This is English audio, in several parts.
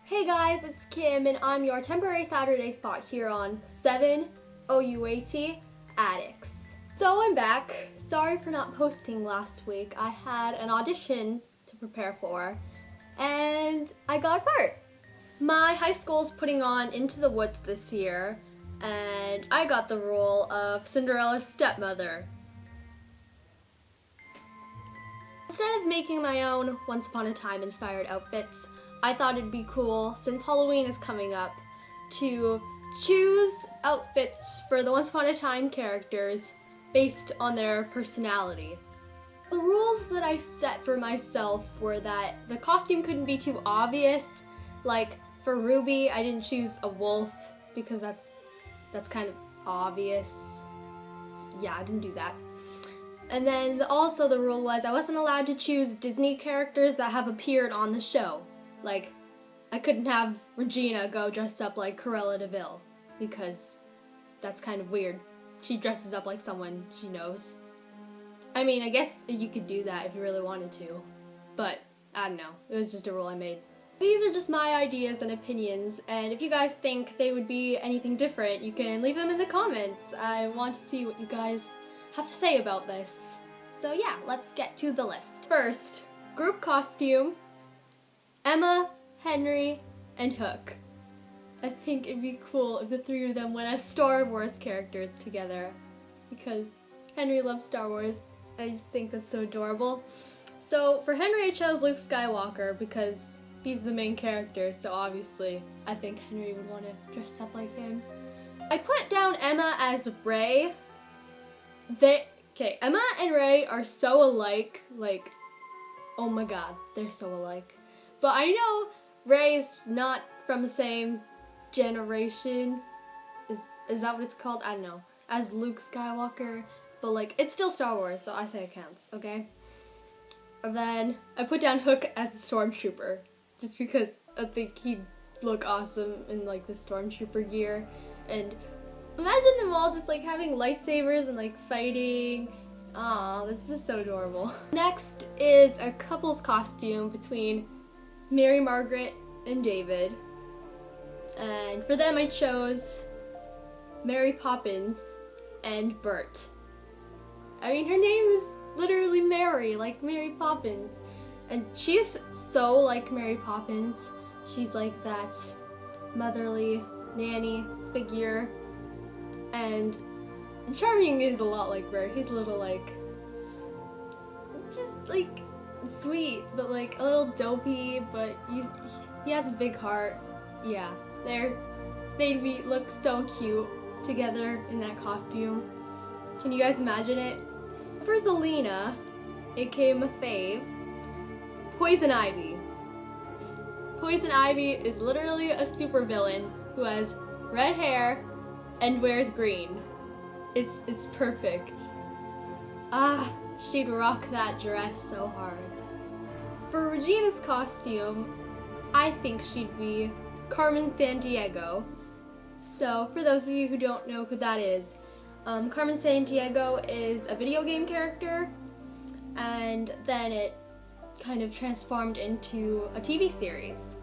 Hey guys, it's Kim and I'm your temporary Saturday spot here on 7 Ouat Addicts. So I'm back. Sorry for not posting last week. I had an audition to prepare for and I got a part. My high school's putting on Into the Woods this year and I got the role of Cinderella's stepmother. Instead of making my own Once Upon a Time inspired outfits, I thought it'd be cool, since Halloween is coming up, to choose outfits for the Once Upon a Time characters based on their personality. The rules that I set for myself were that the costume couldn't be too obvious. Like for Ruby, I didn't choose a wolf because that's kind of obvious. Yeah, I didn't do that. And then also the rule was I wasn't allowed to choose Disney characters that have appeared on the show. Like, I couldn't have Regina go dressed up like Cruella de Vil, because that's kind of weird. She dresses up like someone she knows. I mean, I guess you could do that if you really wanted to, but I don't know. It was just a rule I made. These are just my ideas and opinions, and if you guys think they would be anything different, you can leave them in the comments. I want to see what you guys have to say about this. So yeah, let's get to the list. First, group costume, Emma, Henry, and Hook. I think it'd be cool if the three of them went as Star Wars characters together, because Henry loves Star Wars. I just think that's so adorable. So for Henry, I chose Luke Skywalker because he's the main character, so obviously I think Henry would want to dress up like him. I put down Emma as Rey. Emma and Rey are so alike, like, oh my god, they're so alike. But I know Rey's not from the same generation, is that what it's called? I don't know, as Luke Skywalker, but like, it's still Star Wars, so I say it counts, okay? And then I put down Hook as a stormtrooper, just because I think he'd look awesome in like the stormtrooper gear, and imagine them all just like having lightsabers and like fighting. Aw, that's just so adorable. Next is a couple's costume between Mary Margaret and David. And for them I chose Mary Poppins and Bert. I mean, her name is literally Mary, like Mary Poppins. And she's so like Mary Poppins. She's like that motherly nanny figure. And Charming is a lot like Bert. He's a little like, just like sweet, but like a little dopey, but he has a big heart. Yeah, they'd look so cute together in that costume. Can you guys imagine it? For Zelina, aka my fave, Poison Ivy. Poison Ivy is literally a supervillain who has red hair and wears green. It's perfect. Ah, she'd rock that dress so hard. For Regina's costume, I think she'd be Carmen Sandiego. So for those of you who don't know who that is, Carmen Sandiego is a video game character, and then it kind of transformed into a TV series.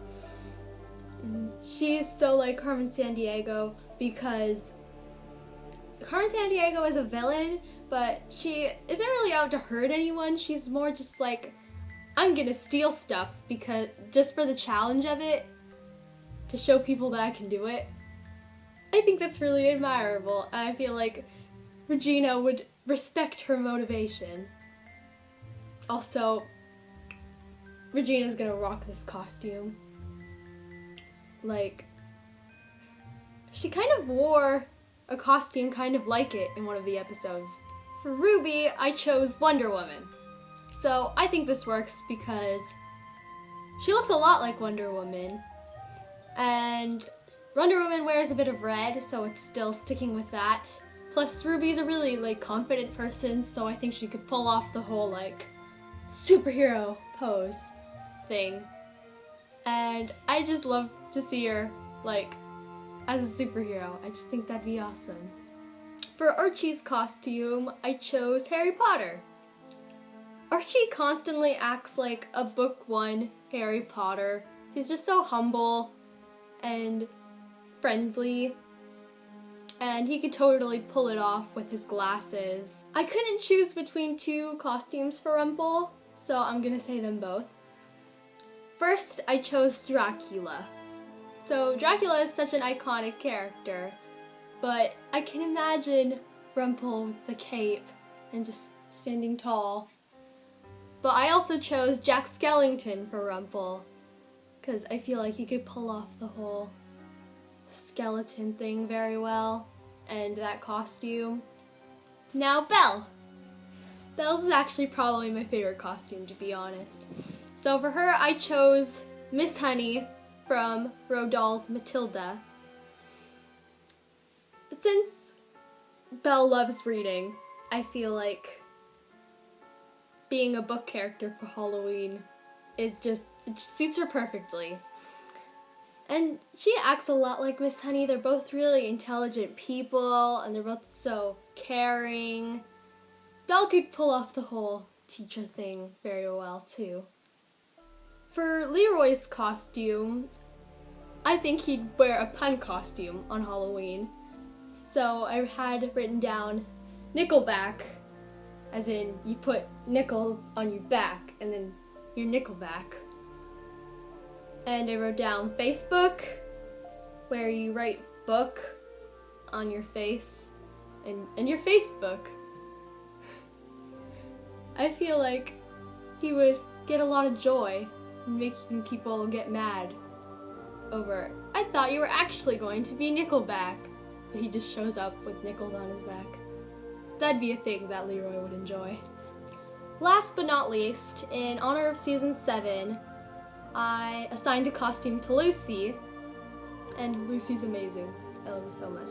She's so like Carmen Sandiego because Carmen Sandiego is a villain, but she isn't really out to hurt anyone. She's more just like, I'm gonna steal stuff because just for the challenge of it, to show people that I can do it. I think that's really admirable. I feel like Regina would respect her motivation. Also, Regina's gonna rock this costume. Like, she kind of wore a costume kind of like it in one of the episodes. For Ruby, I chose Wonder Woman. So I think this works because she looks a lot like Wonder Woman. And Wonder Woman wears a bit of red, so it's still sticking with that. Plus Ruby's a really like confident person, so I think she could pull off the whole like superhero pose thing. And I just love to see her like as a superhero. I just think that'd be awesome. For Archie's costume, I chose Harry Potter. Archie constantly acts like a book one Harry Potter. He's just so humble and friendly, and he could totally pull it off with his glasses. I couldn't choose between two costumes for Rumple, so I'm gonna say them both. First, I chose Dracula. So Dracula is such an iconic character, but I can imagine Rumple with the cape and just standing tall. But I also chose Jack Skellington for Rumple, because I feel like he could pull off the whole skeleton thing very well, and that costume. Now Belle. Belle's is actually probably my favorite costume, to be honest. So for her, I chose Miss Honey from Roald Dahl's Matilda. Since Belle loves reading, I feel like being a book character for Halloween it just suits her perfectly. And she acts a lot like Miss Honey. They're both really intelligent people, and they're both so caring. Belle could pull off the whole teacher thing very well, too. For Leroy's costume, I think he'd wear a pun costume on Halloween. So I had written down Nickelback, as in you put nickels on your back, and then you're Nickelback. And I wrote down Facebook, where you write book on your face, and your Facebook. I feel like he would get a lot of joy in making people get mad over, I thought you were actually going to be Nickelback, but he just shows up with nickels on his back. That'd be a thing that Leroy would enjoy. Last but not least, in honor of season 7, I assigned a costume to Lucy, and Lucy's amazing. I love her so much.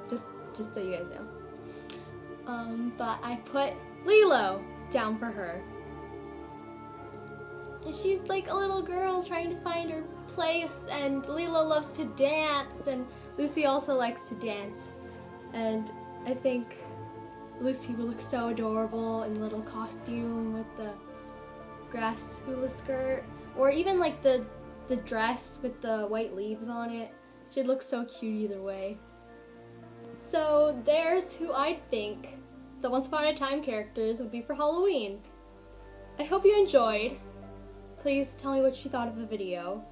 Just so you guys know. But I put Lilo down for her. And she's like a little girl trying to find her place, and Lilo loves to dance, and Lucy also likes to dance. And I think Lucy will look so adorable in the little costume with the grass hula skirt, or even like the dress with the white leaves on it. She'd look so cute either way. So there's who I'd think the Once Upon a Time characters would be for Halloween. I hope you enjoyed. Please tell me what you thought of the video.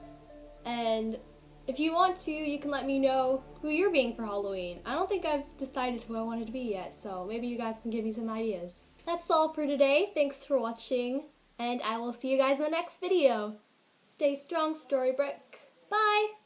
And if you want to, you can let me know who you're being for Halloween. I don't think I've decided who I wanted to be yet, so maybe you guys can give me some ideas. That's all for today. Thanks for watching, and I will see you guys in the next video. Stay strong, Storybrick. Bye!